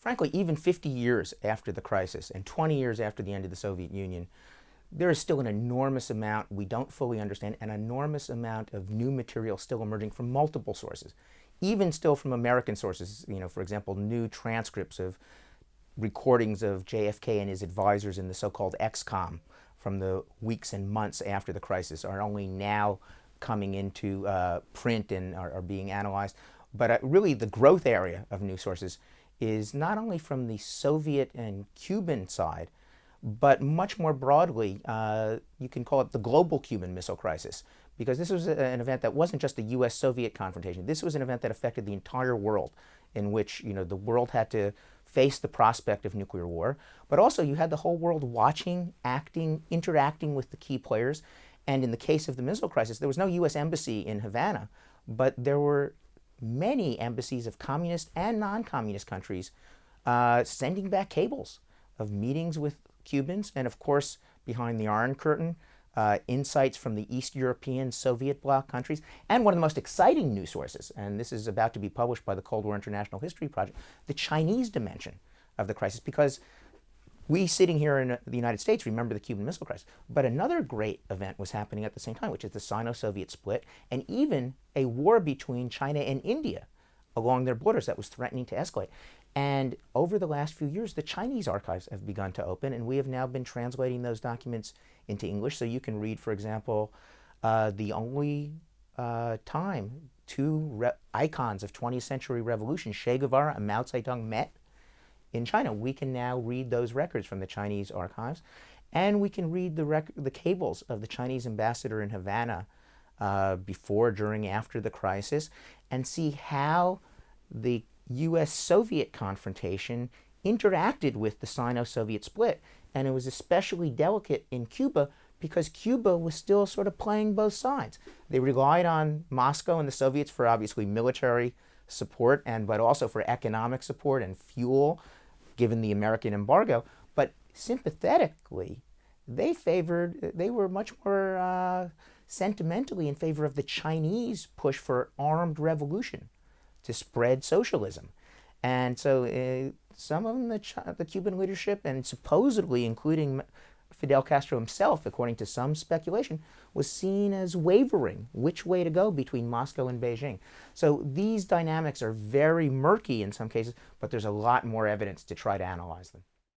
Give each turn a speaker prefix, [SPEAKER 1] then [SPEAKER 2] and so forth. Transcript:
[SPEAKER 1] frankly, even 50 years after the crisis and 20 years after the end of the Soviet Union, there is still an enormous amount we don't fully understand, an enormous amount of new material still emerging from multiple sources, even still from American sources. For example, new transcripts of recordings of JFK and his advisors in the so-called XCOM from the weeks and months after the crisis are only now coming into print and are being analyzed. But really the growth area of new sources is not only from the Soviet and Cuban side, but much more broadly, you can call it the global Cuban Missile Crisis, because this was an event that wasn't just a U.S.-Soviet confrontation. This was an event that affected the entire world, in which the world had to face the prospect of nuclear war, but also you had the whole world watching, acting, interacting with the key players. And in the case of the missile crisis, there was no U.S. embassy in Havana, but there were many embassies of communist and non-communist countries sending back cables of meetings with Cubans, and of course, behind the Iron Curtain, insights from the East European Soviet bloc countries. And one of the most exciting news sources, and this is about to be published by the Cold War International History Project, the Chinese dimension of the crisis, because we sitting here in the United States remember the Cuban Missile Crisis, but another great event was happening at the same time, which is the Sino-Soviet split, and even a war between China and India along their borders that was threatening to escalate. And over the last few years, the Chinese archives have begun to open, and we have now been translating those documents into English. So you can read, for example, the only time two icons of 20th century revolution, Che Guevara and Mao Zedong, met in China. We can now read those records from the Chinese archives, and we can read the cables of the Chinese ambassador in Havana before, during, after the crisis, and see how the U.S.-Soviet confrontation interacted with the Sino-Soviet split. And it was especially delicate in Cuba because Cuba was still sort of playing both sides. They relied on Moscow and the Soviets for obviously military support, but also for economic support and fuel, given the American embargo. But sympathetically, they were much more sentimentally in favor of the Chinese push for armed revolution to spread socialism. And so some of them, the Cuban leadership, and supposedly including Fidel Castro himself, according to some speculation, was seen as wavering which way to go between Moscow and Beijing. So these dynamics are very murky in some cases, but there's a lot more evidence to try to analyze them.